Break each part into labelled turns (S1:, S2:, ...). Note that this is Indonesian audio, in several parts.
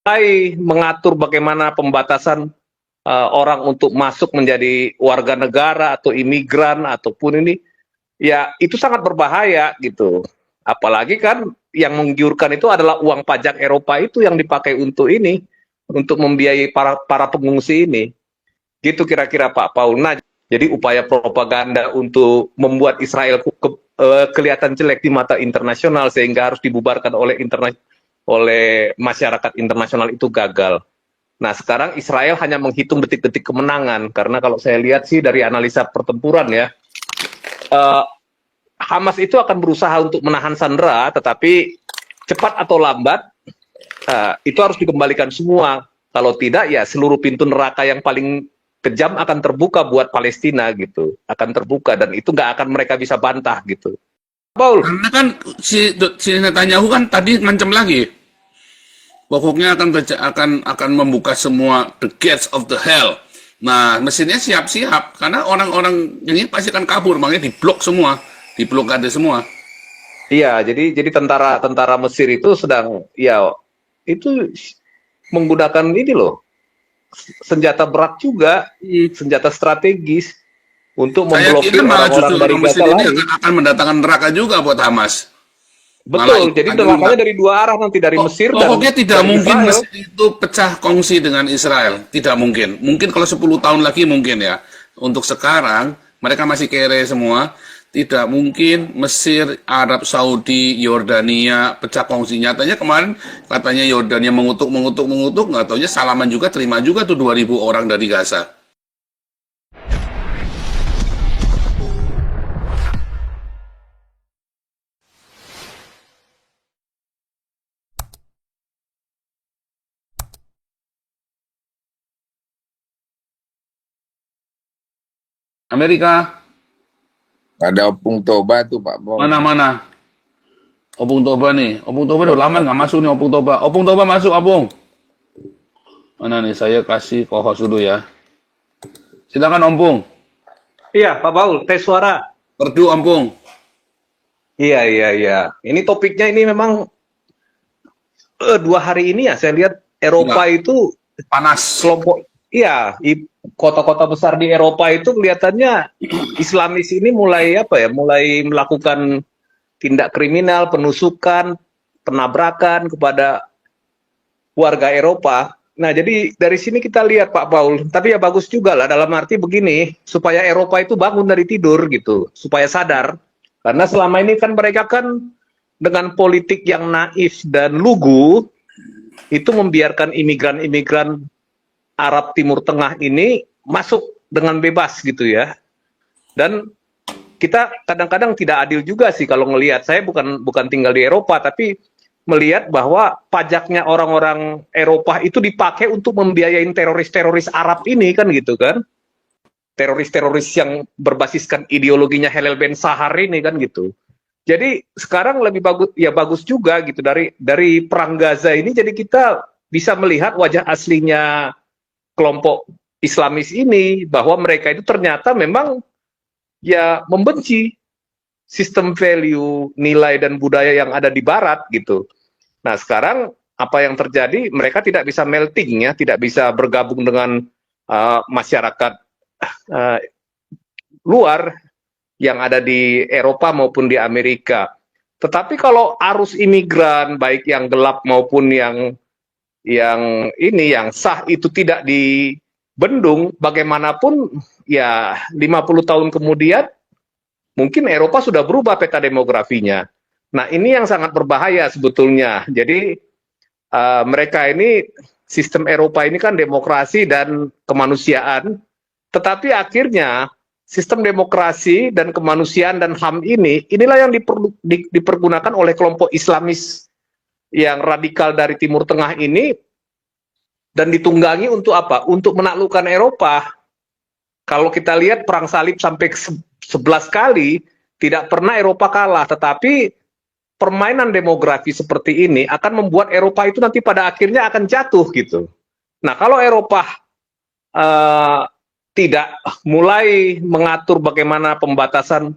S1: mulai mengatur bagaimana pembatasan orang untuk masuk menjadi warga negara atau imigran ataupun ini, ya itu sangat berbahaya gitu. Apalagi kan yang menggiurkan itu adalah uang pajak Eropa itu yang dipakai untuk ini, untuk membiayai para pengungsi ini. Gitu kira-kira Pak Paul. Nah, jadi upaya propaganda untuk membuat Israel kelihatan jelek di mata internasional sehingga harus dibubarkan oleh masyarakat internasional itu gagal. Nah, sekarang Israel hanya menghitung detik-detik kemenangan karena kalau saya lihat sih dari analisa pertempuran ya, eh, Hamas itu akan berusaha untuk menahan sandera, tetapi cepat atau lambat itu harus dikembalikan semua. Kalau tidak, ya seluruh pintu neraka yang paling kejam akan terbuka buat Palestina gitu, akan terbuka dan itu nggak akan mereka bisa bantah gitu. Paul,
S2: Karena kan si Netanyahu kan tadi ngancam lagi, pokoknya akan membuka semua the gates of the hell. Nah, mesinnya siap-siap karena orang-orang ini pasti akan kabur, makanya diblok semua, diblokade semua.
S1: iya, jadi tentara Mesir itu sedang ya itu menggunakan ini loh senjata berat juga, senjata strategis untuk
S2: Saya kira
S1: memblokir
S2: malah
S1: orang-orang
S2: justru
S1: dari
S2: orang Mesir
S1: Gaza
S2: ini
S1: lain.
S2: akan mendatangkan neraka juga buat Hamas. Malah
S1: Betul, jadi
S2: ikutan juga.
S1: nerakanya dari dua arah nanti dari Mesir dan
S2: Pokoknya tidak
S1: dari
S2: mungkin
S1: Israel.
S2: Mesir itu pecah kongsi dengan Israel. Tidak mungkin. Mungkin kalau 10 tahun lagi mungkin ya. Untuk sekarang, mereka masih kere semua. Tidak mungkin Mesir, Arab Saudi, Yordania pecah kongsi. Nyatanya kemarin katanya Yordania mengutuk. Nggak taunya salaman juga, terima juga tuh 2.000 orang dari Gaza. Amerika,
S3: Ada Opung Toba tuh Pak Pong.
S2: mana-mana. Opung Toba nih. Opung Toba udah lama nggak masuk nih Opung Toba. Opung Toba masuk, Opung. Mana nih, saya kasih co-host dulu ya. Silakan Opung.
S1: Iya, Pak Paul, tes suara.
S2: Perdu Opung.
S1: Iya, iya, iya. Ini topiknya ini memang 2 hari ini ya saya lihat
S2: Iya,
S1: Eropa itu
S2: panas.
S1: kelompok, iya, kota-kota besar di Eropa itu kelihatannya Islamis ini mulai apa ya, mulai melakukan tindak kriminal, penusukan, penabrakan kepada warga Eropa. Nah, jadi dari sini kita lihat Pak Paul, tapi ya bagus juga lah dalam arti begini, supaya Eropa itu bangun dari tidur gitu, supaya sadar. Karena selama ini kan mereka kan dengan politik yang naif dan lugu, itu membiarkan imigran-imigran Arab Timur Tengah ini masuk dengan bebas gitu ya. Dan kita kadang-kadang tidak adil juga sih kalau ngelihat. Saya bukan tinggal di Eropa, tapi melihat bahwa pajaknya orang-orang Eropa itu dipakai untuk membiayain teroris-teroris Arab ini kan gitu kan. Teroris-teroris yang berbasiskan ideologinya Helel Ben Sahar ini kan gitu. Jadi sekarang lebih bagus ya bagus juga gitu dari perang Gaza ini jadi kita bisa melihat wajah aslinya kelompok Islamis ini bahwa mereka itu ternyata memang ya membenci sistem value, nilai dan budaya yang ada di barat gitu. Nah, sekarang apa yang terjadi mereka tidak bisa melting ya, tidak bisa bergabung dengan masyarakat uh, luar yang ada di Eropa maupun di Amerika. Tetapi kalau arus imigran baik yang gelap maupun yang sah itu tidak dibendung, bagaimanapun ya 50 tahun kemudian mungkin Eropa sudah berubah peta demografinya. Nah, ini yang sangat berbahaya sebetulnya. Jadi mereka ini sistem Eropa ini kan demokrasi dan kemanusiaan, tetapi akhirnya sistem demokrasi dan kemanusiaan dan HAM inilah yang dipergunakan oleh kelompok Islamis yang radikal dari Timur Tengah ini dan ditunggangi untuk apa? Untuk menaklukkan Eropa. Kalau kita lihat perang salib sampai 11 kali, tidak pernah Eropa kalah, tetapi permainan demografi seperti ini akan membuat Eropa itu nanti pada akhirnya akan jatuh gitu. Nah, kalau Eropa tidak mulai mengatur bagaimana pembatasan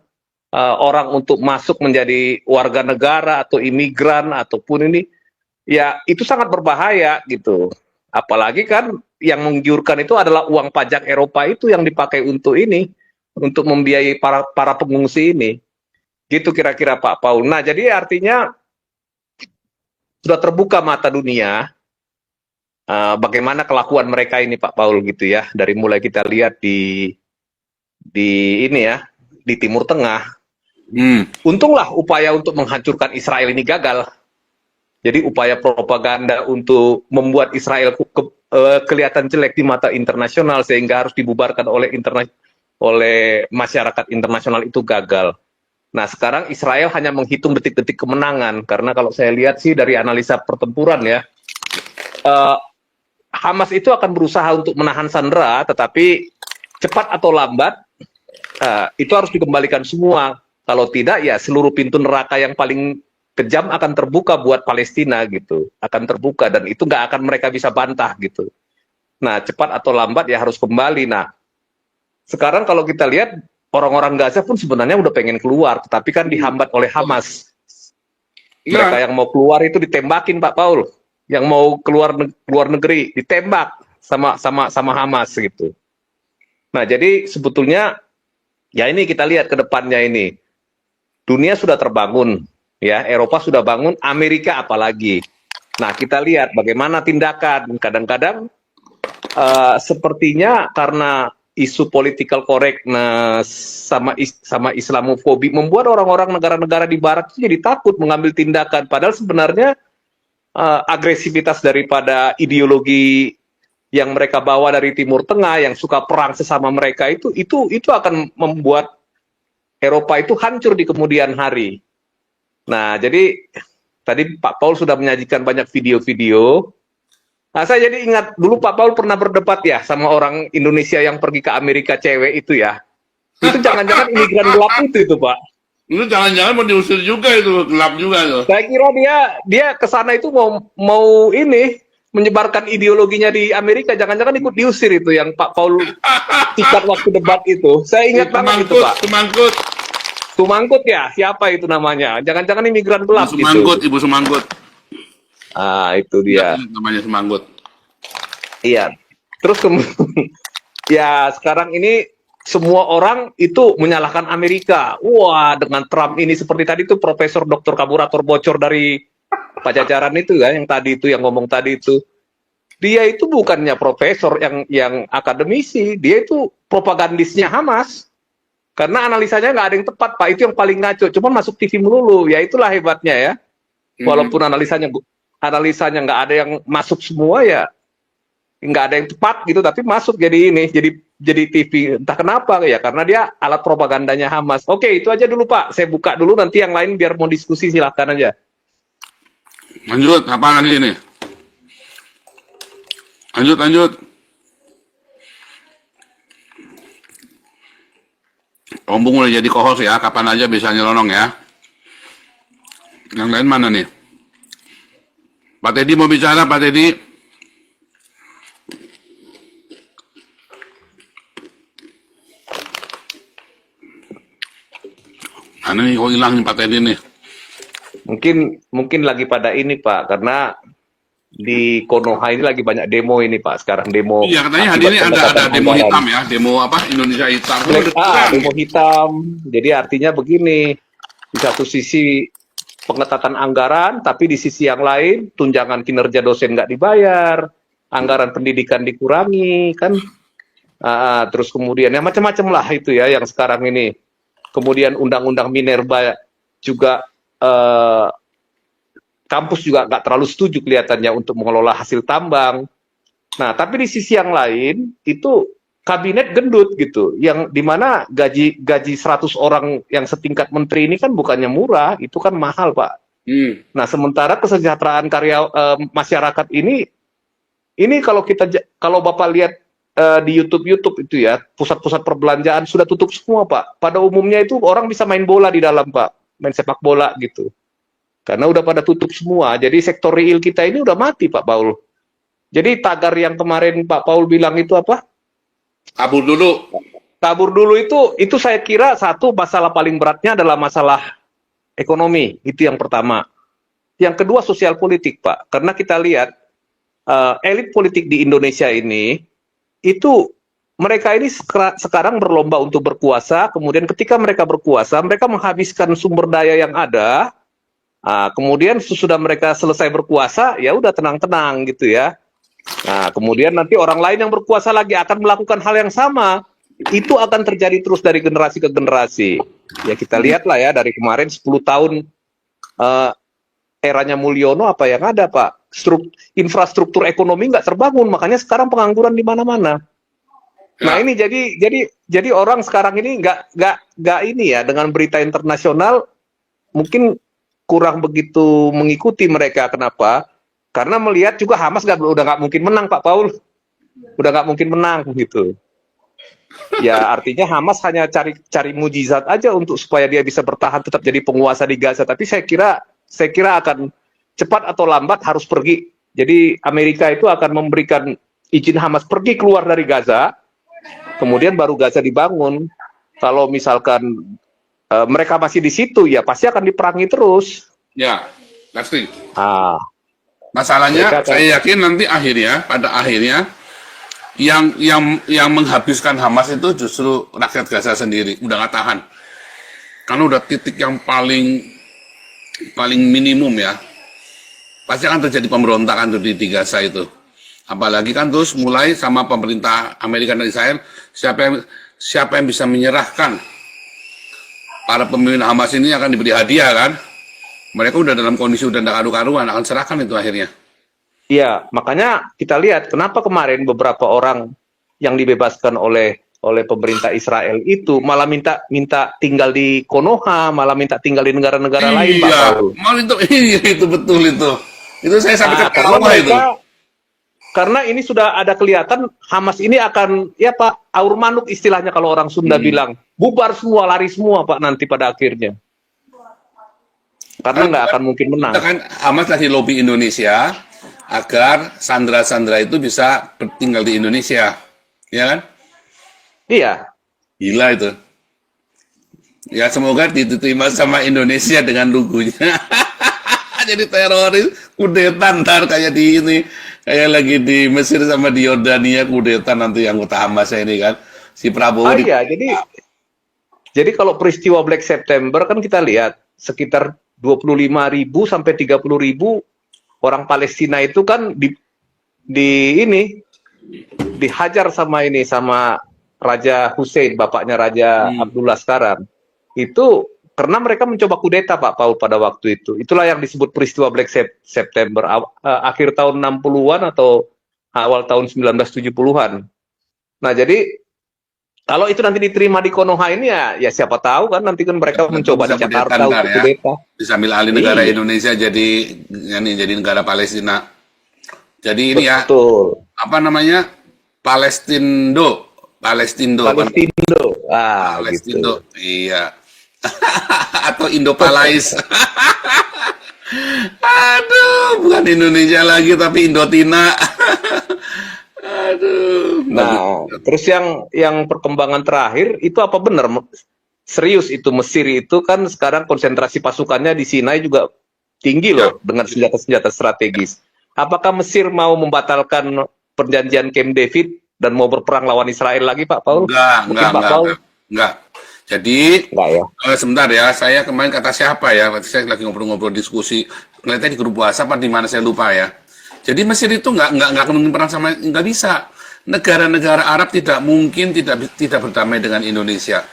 S1: orang untuk masuk menjadi warga negara atau imigran ataupun ini, ya itu sangat berbahaya gitu. Apalagi kan yang menggiurkan itu adalah uang pajak Eropa itu yang dipakai untuk ini, untuk membiayai para para pengungsi ini. Gitu kira-kira Pak Paul. Nah, jadi artinya sudah terbuka mata dunia bagaimana kelakuan mereka ini Pak Paul gitu ya. Dari mulai kita lihat di ini ya, di Timur Tengah. Untunglah upaya untuk menghancurkan Israel ini gagal. Jadi upaya propaganda untuk membuat Israel kelihatan jelek di mata internasional sehingga harus dibubarkan oleh masyarakat internasional itu gagal. Nah, sekarang Israel hanya menghitung detik-detik kemenangan karena kalau saya lihat sih dari analisa pertempuran ya, Hamas itu akan berusaha untuk menahan sandera, tetapi cepat atau lambat itu harus dikembalikan semua. Kalau tidak, ya seluruh pintu neraka yang paling kejam akan terbuka buat Palestina gitu, akan terbuka dan itu nggak akan mereka bisa bantah gitu. Nah, cepat atau lambat ya harus kembali. Nah, sekarang kalau kita lihat orang-orang Gaza pun sebenarnya udah pengen keluar, tetapi kan dihambat oleh Hamas. Mereka yang mau keluar itu ditembakin Pak Paul, yang mau keluar negeri ditembak sama Hamas gitu. Nah, jadi sebetulnya ya ini kita lihat ke depannya ini. Dunia sudah terbangun, ya, Eropa sudah bangun, Amerika apalagi. Nah, kita lihat bagaimana tindakan kadang-kadang sepertinya karena isu political correctness sama Islamofobi membuat orang-orang negara-negara di barat itu jadi takut mengambil tindakan. Padahal sebenarnya agresivitas daripada ideologi yang mereka bawa dari Timur Tengah yang suka perang sesama mereka itu akan membuat Eropa itu hancur di kemudian hari. Nah, jadi tadi Pak Paul sudah menyajikan banyak video-video. Nah, saya jadi ingat dulu Pak Paul pernah berdebat ya sama orang Indonesia yang pergi ke Amerika cewek itu ya. Itu jangan-jangan imigran gelap itu Pak.
S2: Itu jangan-jangan mau diusir juga, itu gelap juga tuh.
S1: Saya kira dia ke sana itu mau ini menyebarkan ideologinya di Amerika, jangan-jangan ikut diusir itu yang Pak Paul sikat waktu debat itu. Saya ingat banget itu Pak. Sumangkut ya, siapa itu namanya? Jangan-jangan imigran gelap gitu.
S2: Ibu Sumangkut.
S1: Ah, itu dia.
S2: Namanya Sumangkut.
S1: Iya. Terus ya sekarang ini semua orang itu menyalahkan Amerika. Wah, dengan Trump ini seperti tadi itu Profesor Dr. Kaburator bocor dari Pajajaran itu ya, yang tadi itu yang ngomong tadi itu. Dia itu bukannya profesor yang akademisi, dia itu propagandisnya Hamas. Karena analisanya nggak ada yang tepat, Pak. Itu yang paling ngaco. Cuma masuk TV melulu. Ya itulah hebatnya ya. Walaupun analisanya nggak ada yang masuk semua ya, nggak ada yang tepat gitu, tapi masuk jadi ini, jadi TV. Entah kenapa ya, karena dia alat propagandanya Hamas. Oke, itu aja dulu Pak. Saya buka dulu, nanti yang lain biar mau diskusi silahkan aja.
S2: Lanjut, apa lagi ini? Lanjut. Om Bung udah jadi co-host ya, kapan aja bisa nyelonong ya. Yang lain mana nih? Pak Teddy mau bicara, Pak Teddy. Mana nih, kok hilang nih Pak Teddy nih?
S1: Mungkin lagi pada ini Pak, karena di Konoha ini lagi banyak demo ini Pak. Sekarang demo.
S2: Iya, katanya hari ini ada demo hitam ya, demo apa? Indonesia hitam.
S1: Demo hitam. Jadi artinya begini, di satu sisi pengetatan anggaran, tapi di sisi yang lain tunjangan kinerja dosen nggak dibayar, anggaran pendidikan dikurangi, kan? Terus kemudian ya macam-macam lah itu ya yang sekarang ini. Kemudian undang-undang Minerba juga kampus juga nggak terlalu setuju kelihatannya untuk mengelola hasil tambang. Nah, tapi di sisi yang lain itu kabinet gendut gitu, yang dimana gaji 100 orang yang setingkat menteri ini kan bukannya murah, itu kan mahal Pak. Nah, sementara kesejahteraan masyarakat ini kalau Bapak lihat di YouTube itu ya, pusat-pusat perbelanjaan sudah tutup semua Pak. Pada umumnya itu orang bisa main bola di dalam Pak, main sepak bola gitu. Karena udah pada tutup semua. Jadi sektor real kita ini udah mati Pak Paul. Jadi tagar yang kemarin Pak Paul bilang itu apa?
S2: Kabur dulu.
S1: Kabur dulu itu saya kira satu masalah paling beratnya adalah masalah ekonomi. Itu yang pertama. Yang kedua sosial politik, Pak. Karena kita lihat elit politik di Indonesia ini itu mereka ini sekarang berlomba untuk berkuasa. Kemudian ketika mereka berkuasa, mereka menghabiskan sumber daya yang ada. Kemudian sesudah mereka selesai berkuasa, ya udah tenang-tenang gitu ya. Nah, kemudian nanti orang lain yang berkuasa lagi akan melakukan hal yang sama. Itu akan terjadi terus dari generasi ke generasi. Ya kita lihatlah ya dari kemarin 10 tahun eranya Mulyono apa yang ada, Pak? Infrastruktur ekonomi nggak terbangun, makanya sekarang pengangguran di mana-mana. Nah ini jadi orang sekarang ini nggak ini ya, dengan berita internasional mungkin kurang begitu mengikuti mereka. Kenapa? Karena melihat juga Hamas udah nggak mungkin menang, Pak Paul. Udah nggak mungkin menang gitu. Ya artinya Hamas hanya cari mujizat aja untuk supaya dia bisa bertahan tetap jadi penguasa di Gaza. Tapi saya kira akan cepat atau lambat harus pergi. Jadi Amerika itu akan memberikan izin Hamas pergi keluar dari Gaza, kemudian baru Gaza dibangun. Kalau misalkan mereka masih di situ, ya pasti akan diperangi terus.
S2: Ya, pasti.
S1: Mereka
S2: Masalahnya, saya yakin nanti pada akhirnya yang menghabiskan Hamas itu justru rakyat Gaza sendiri, udah nggak tahan. Karena udah titik yang paling minimum ya. Pasti akan terjadi pemberontakan tuh di Gaza itu. Apalagi kan terus mulai sama pemerintah Amerika dan Israel, siapa yang bisa menyerahkan para pemimpin Hamas ini akan diberi hadiah kan. Mereka udah dalam kondisi udah tidak karu-karuan, akan serahkan itu akhirnya.
S1: Iya, makanya kita lihat kenapa kemarin beberapa orang yang dibebaskan oleh pemerintah Israel itu malah minta tinggal di Konoha, malah minta tinggal di negara-negara lain, Pak Paul.
S2: Itu betul itu. Itu saya sampai ketawa itu.
S1: Karena ini sudah ada kelihatan Hamas ini akan, ya Pak, aur manuk istilahnya kalau orang Sunda bilang. Bubar semua, lari semua Pak nanti pada akhirnya. Karena nggak akan mungkin menang.
S2: Kan Hamas lagi lobby Indonesia agar sandera-sandera itu bisa tinggal di Indonesia. Ya kan?
S1: Iya.
S2: Gila itu. Ya semoga diterima sama Indonesia dengan lugunya. Jadi teroris, kudeta ntar kayak di ini, kayak lagi di Mesir sama di Yordania kudeta nanti anggota Hamas ini kan. Si Prabowo.
S1: Iya, jadi kalau peristiwa Black September kan kita lihat sekitar 25.000 sampai 30.000 orang Palestina itu kan dihajar sama Raja Hussein, bapaknya Raja Abdullah sekarang. Itu karena mereka mencoba kudeta Pak Paul pada waktu itu. Itulah yang disebut peristiwa Black September akhir tahun 60-an atau awal tahun 1970-an. Nah, jadi kalau itu nanti diterima di Konoha ini ya siapa tahu kan nanti kan mereka mencoba di Jakarta untuk kudeta.
S2: Bisa ambil alih negara Indonesia jadi negara Palestina. Jadi ini
S1: betul.
S2: Apa namanya? Palestindo.
S1: Gitu.
S2: Iya. Atau Indo-Palais. Aduh, bukan Indonesia lagi tapi Indotina. Aduh.
S1: Nah, terus yang perkembangan terakhir itu apa benar serius itu Mesir itu kan sekarang konsentrasi pasukannya di Sinai juga tinggi loh dengan senjata-senjata strategis. Apakah Mesir mau membatalkan perjanjian Camp David dan mau berperang lawan Israel lagi, Pak Paul?
S2: Enggak. Jadi,
S1: ya.
S2: Sebentar ya, saya kemarin kata siapa ya, saya lagi ngobrol-ngobrol diskusi, ngeliatnya di grup WhatsApp di mana saya lupa ya. Jadi Mesir itu nggak akan mungkin perang sama, nggak bisa. Negara-negara Arab tidak mungkin tidak berdamai dengan Indonesia.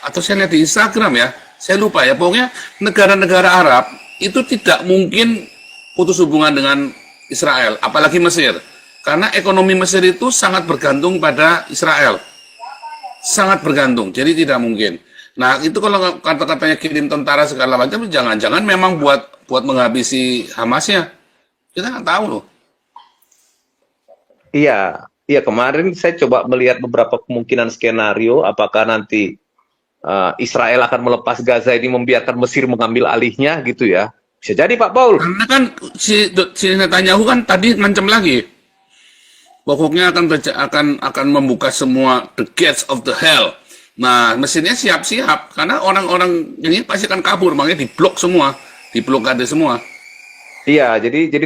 S2: Atau saya lihat di Instagram ya, saya lupa ya, pokoknya negara-negara Arab itu tidak mungkin putus hubungan dengan Israel, apalagi Mesir. Karena ekonomi Mesir itu sangat bergantung pada Israel. Sangat bergantung, jadi tidak mungkin. Nah, itu kalau kata-katanya kirim tentara segala macam, jangan-jangan memang buat menghabisi Hamasnya. Kita nggak tahu loh.
S1: Iya, kemarin saya coba melihat beberapa kemungkinan skenario, apakah nanti Israel akan melepas Gaza ini membiarkan Mesir mengambil alihnya gitu ya. Bisa jadi Pak Paul.
S2: Karena kan si Netanyahu kan tadi ngancam lagi. Pokoknya akan membuka semua the gates of the hell. Nah, mesinnya siap-siap karena orang-orang ini pasti akan kabur, makanya diblok semua, diblokade semua.
S1: Iya, jadi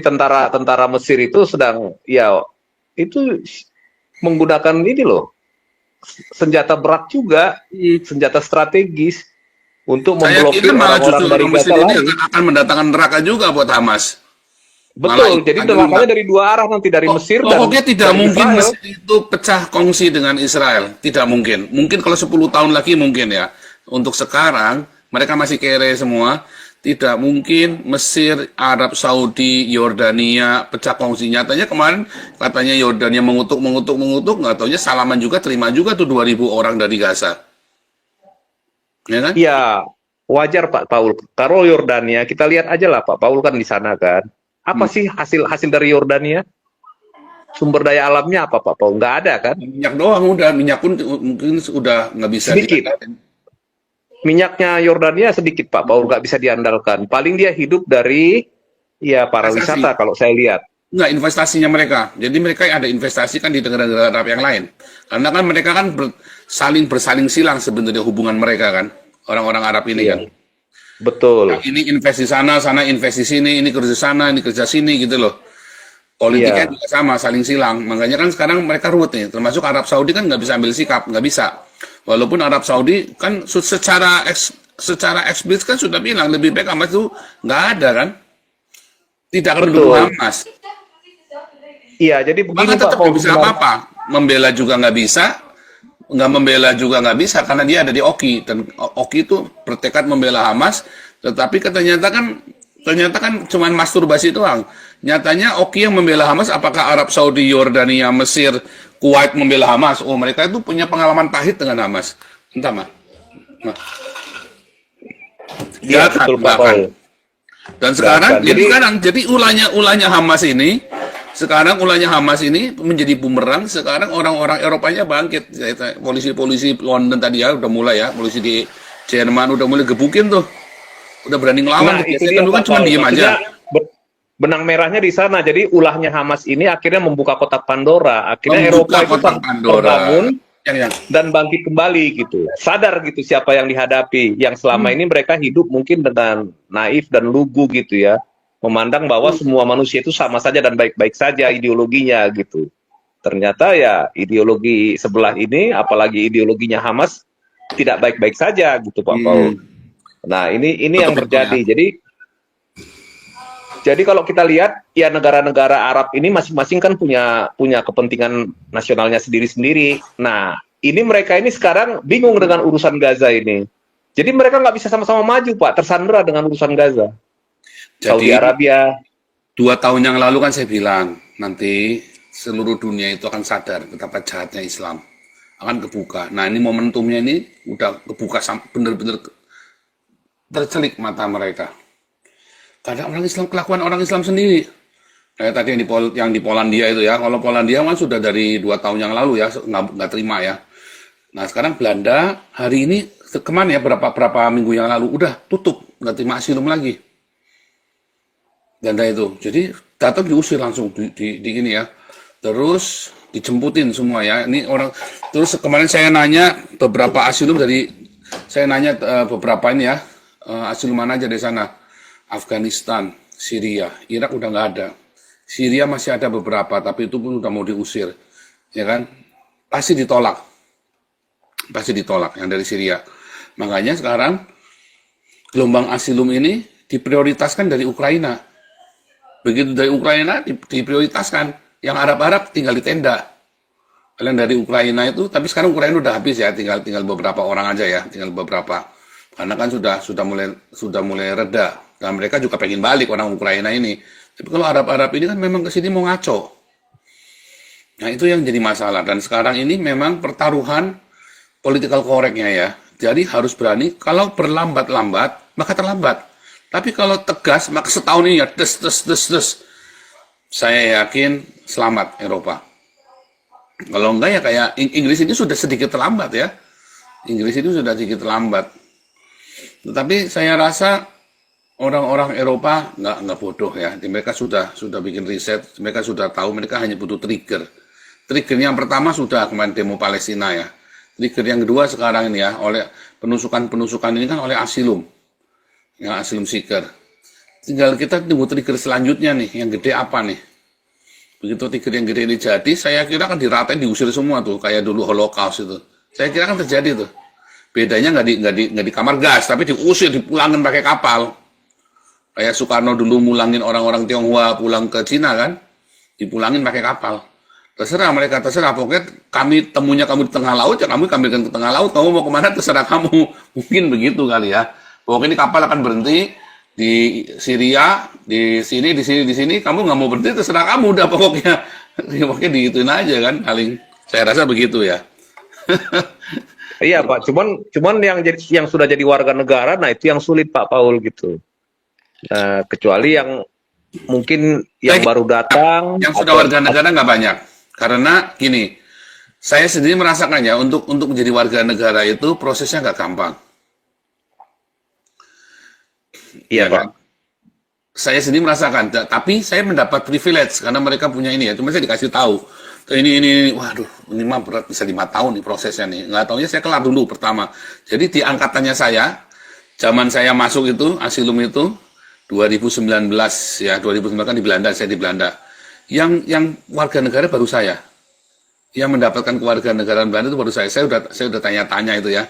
S1: tentara Mesir itu sedang ya itu menggunakan ini loh, senjata berat juga,
S2: Hmm.
S1: senjata strategis untuk
S2: Saya kira
S1: memblokir
S2: malah
S1: orang-orang
S2: justru
S1: dari
S2: orang Mesir
S1: Gaza
S2: ini
S1: lain.
S2: akan mendatangkan neraka juga buat Hamas. Malah
S1: Betul, jadi
S2: ikutan juga.
S1: nerakanya dari dua arah nanti, dari Mesir dan
S2: Pokoknya tidak
S1: dari
S2: mungkin
S1: Israel.
S2: Mesir itu pecah kongsi dengan Israel. Tidak mungkin. Mungkin kalau 10 tahun lagi mungkin ya. Untuk sekarang, mereka masih kere semua. Tidak mungkin Mesir, Arab Saudi, Yordania pecah kongsi. Nyatanya kemarin katanya Yordania mengutuk, nggak taunya salaman juga, terima juga tuh 2.000 orang dari Gaza. Ya kan?
S1: Ya, wajar Pak Paul. Kalau Yordania, kita lihat aja lah Pak Paul kan di sana kan. Apa
S2: Hmm.
S1: sih hasil dari Yordania? Sumber daya alamnya apa Pak Paul? Nggak ada kan?
S2: Minyak doang udah, minyak pun mungkin udah nggak bisa
S1: Sedikit.
S2: diandalkan.
S1: Minyaknya Yordania sedikit Pak Paul, nggak bisa diandalkan. Paling dia hidup dari ya para wisata
S2: Investasi.
S1: kalau saya lihat.
S2: Enggak, investasinya mereka. Jadi mereka ada investasi kan di negara-negara Arab yang lain. Karena kan mereka kan saling bersaling silang sebenarnya hubungan mereka kan. Orang-orang Arab ini
S1: Iya,
S2: kan. Yang
S1: betul.
S2: ini invest di sana, sana invest di sini, ini kerja sana, ini kerja sini gitu loh. Politiknya
S1: Iya,
S2: juga sama, saling silang. Makanya kan sekarang mereka ruwet nih. Termasuk Arab Saudi kan nggak bisa ambil sikap, nggak bisa. Walaupun Arab Saudi kan secara eksplisit kan sudah bilang lebih baik Hamas itu nggak ada kan. Tidak akan mendukung
S1: betul.
S2: Hamas.
S1: Iya, jadi
S2: Maka
S1: begini Pak
S2: tetap
S1: Paul
S2: nggak bisa
S1: sebenarnya.
S2: apa-apa. Membela juga nggak bisa, nggak membela juga nggak bisa karena dia ada di Oki dan Oki itu bertekad membela Hamas, tetapi ternyata kan cuman masturbasi doang. Nyatanya Oki yang membela Hamas, apakah Arab Saudi, Yordania, Mesir, Kuwait membela Hamas? Oh, mereka itu punya pengalaman pahit dengan Hamas. Entah mah. Nah,
S1: Iya,
S2: silakan,
S1: betul Pak
S2: silakan.
S1: Paul.
S2: Dan
S1: Silakan. Jadi
S2: jadi ulahnya Hamas ini, sekarang ulahnya Hamas ini menjadi bumerang. Sekarang orang-orang Eropanya bangkit. Polisi-polisi London tadi ya udah mulai ya, polisi di Jerman udah mulai gebukin tuh, udah berani ngelawan
S1: nah,
S2: tuh.
S1: itu
S2: Biasanya kan
S1: dia
S2: dulu kan
S1: Pak
S2: cuma
S1: Paul.
S2: diem aja.
S1: Maksudnya benang merahnya di sana. Jadi ulahnya Hamas ini akhirnya membuka kotak Pandora. Akhirnya
S2: Membuka
S1: Eropa itu
S2: kotak Pandora.
S1: terbangun
S2: Yang
S1: dan bangkit kembali gitu. Sadar gitu siapa yang dihadapi. Yang selama ini mereka hidup mungkin dengan naif dan lugu gitu ya. Memandang bahwa semua manusia itu sama saja dan baik-baik saja ideologinya gitu. Ternyata ya ideologi sebelah ini, apalagi ideologinya Hamas, tidak baik-baik saja gitu Pak Paul.
S2: hmm,
S1: Nah ini yang
S2: betul-betul ya.
S1: terjadi. Jadi kalau kita lihat ya negara-negara Arab ini masing-masing kan punya kepentingan nasionalnya sendiri-sendiri. Nah, ini mereka ini sekarang bingung dengan urusan Gaza ini. Jadi mereka nggak bisa sama-sama maju, Pak, tersandera dengan urusan Gaza. Saudi
S2: Jadi
S1: Arabia,
S2: 2 tahun yang lalu kan saya bilang nanti seluruh dunia itu akan sadar betapa jahatnya Islam, akan kebuka. Nah ini momentumnya ini udah kebuka bener-bener tercelik mata mereka. Karena orang Islam, kelakuan orang Islam sendiri. Kayak tadi yang di Polandia itu ya. Kalau Polandia kan sudah dari 2 tahun yang lalu ya, nggak terima ya. Nah sekarang Belanda hari ini kemana ya berapa minggu yang lalu udah tutup, nggak terima asilum lagi. Belanda itu. Jadi datang diusir langsung di ini ya. Terus dijemputin semua ya. Ini orang terus kemarin saya nanya beberapa asilum saya nanya beberapa ini ya asilum mana aja di sana. Afghanistan, Syria, Irak udah nggak ada. Syria masih ada beberapa, tapi itu pun udah mau diusir, ya kan? Pasti ditolak yang dari Syria. Makanya sekarang gelombang asilum ini diprioritaskan dari Ukraina. Begitu dari Ukraina diprioritaskan, yang Arab-Arab tinggal di tenda. Kalian dari Ukraina itu, tapi sekarang Ukraina udah habis ya, tinggal beberapa orang aja ya, tinggal beberapa. Karena kan sudah mulai reda. Dan mereka juga pengen balik orang Ukraina ini. Tapi kalau Arab-Arab ini kan memang kesini mau ngaco. Nah itu yang jadi masalah. Dan sekarang ini memang pertaruhan political correctnya ya. Jadi harus berani. Kalau berlambat-lambat, maka terlambat. Tapi kalau tegas, maka setahun ini ya des. Saya yakin selamat Eropa. Kalau enggak ya kayak Inggris ini sudah sedikit terlambat ya. Inggris itu sudah sedikit terlambat. Tetapi saya rasa orang-orang Eropa nggak bodoh ya. Mereka sudah bikin riset, mereka sudah tahu, mereka hanya butuh trigger. Trigger yang pertama sudah kemarin demo Palestina ya. Trigger yang kedua sekarang ini ya, oleh penusukan ini kan oleh asilum, ya asilum seeker. tinggal kita tunggu trigger selanjutnya nih, yang gede apa nih. Begitu trigger yang gede ini jadi, saya kira kan diratain, diusir semua tuh, kayak dulu Holocaust itu. Saya kira kan terjadi tuh. Bedanya nggak di kamar gas, tapi diusir, dipulangin pakai kapal. Kayak Soekarno dulu mulangin orang-orang Tionghoa pulang ke Cina kan, dipulangin pakai kapal. Terserah mereka, terserah. Pokoknya temunya kamu di tengah laut, ya kami ke tengah laut. Kamu mau kemana, terserah kamu. Mungkin begitu kali ya. Pokoknya ini kapal akan berhenti di Syria, di sini. Kamu nggak mau berhenti, terserah kamu. Udah pokoknya diituin aja kan. Paling saya rasa begitu ya.
S1: Iya Pak, cuman yang sudah jadi warga negara, nah itu yang sulit Pak Paul gitu. Kecuali yang mungkin yang baru datang,
S2: yang sudah warga negara nggak banyak. Karena gini, saya sendiri merasakannya untuk menjadi warga negara itu prosesnya nggak gampang.
S1: Iya Pak.
S2: Kan? Saya sendiri merasakan, tapi saya mendapat privilege karena mereka punya ini ya. Cuma saya dikasih tahu, ini, waduh, ini mah berat, bisa 5 tahun nih prosesnya nih. Nggak taunya saya kelar dulu pertama. Jadi di angkatannya saya, zaman saya masuk itu, asilum itu 2019 ya, 2019 kan di Belanda, saya di Belanda. Yang warga negara baru saya. Yang mendapatkan kewarganegaraan Belanda itu baru saya. Saya udah tanya-tanya itu ya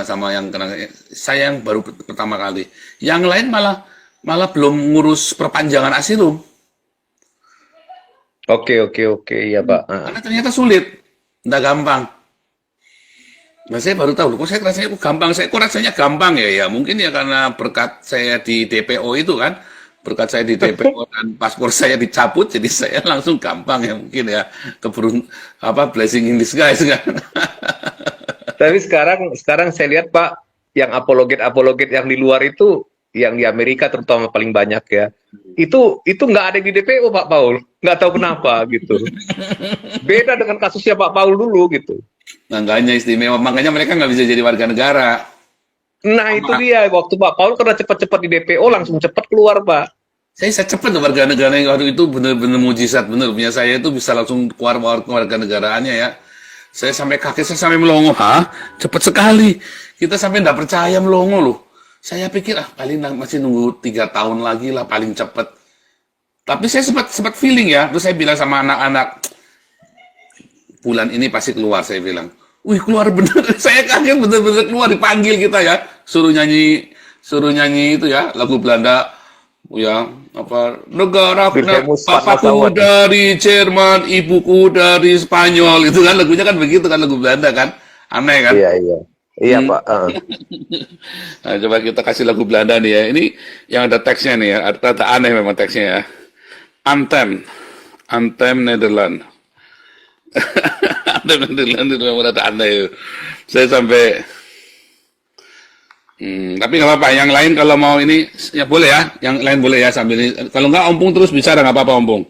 S2: sama yang kena. Saya yang baru pertama kali. Yang lain malah belum ngurus perpanjangan asilum.
S1: Oke, ya Pak.
S2: Karena ternyata sulit, nggak gampang. Nah, saya baru tahu, kok saya rasanya gampang. Kok rasanya gampang ya? Ya mungkin ya karena berkat saya di DPO itu kan. Berkat saya di DPO dan paspor saya dicabut, jadi saya langsung gampang ya mungkin ya. Blessing in disguise kan.
S1: Tapi sekarang saya lihat Pak, yang apologet yang di luar itu, yang di Amerika terutama paling banyak ya, itu nggak ada di DPO Pak Paul, nggak tahu kenapa gitu. Beda dengan kasusnya Pak Paul dulu gitu.
S2: Makanya istimewa, makanya mereka nggak bisa jadi warga negara.
S1: Nah itu dia, waktu Pak Paul karena cepat-cepat di DPO langsung cepat keluar Pak.
S2: Saya cepat warga negara yang waktu itu benar-benar mujizat, benar punya saya itu bisa langsung keluar warga negaraannya ya. Saya sampai kaget, saya sampai melongo, cepat sekali. Kita sampai nggak percaya melongo loh. Saya pikir paling masih nunggu 3 tahun lagi lah paling cepat. Tapi saya sempat feeling ya, terus saya bilang sama anak-anak, bulan ini pasti keluar, saya bilang. Wih keluar bener, saya kaget bener-bener keluar, dipanggil kita ya, suruh nyanyi itu ya, lagu Belanda, ya negara papaku dari Jerman, ibuku dari Spanyol, itu kan lagunya kan begitu kan, lagu Belanda kan, aneh kan?
S1: Iya Pak.
S2: Nah, coba kita kasih lagu Belanda nih ya, ini yang ada teksnya nih ya, ada aneh memang teksnya ya, Anthem Nederland. Ada itu memang ada aneh. Saya sampai tapi nggak apa-apa. Yang lain kalau mau ini ya boleh ya. Yang lain boleh ya sambil ini. Kalau nggak Ompung terus bicara nggak apa-apa Ompung.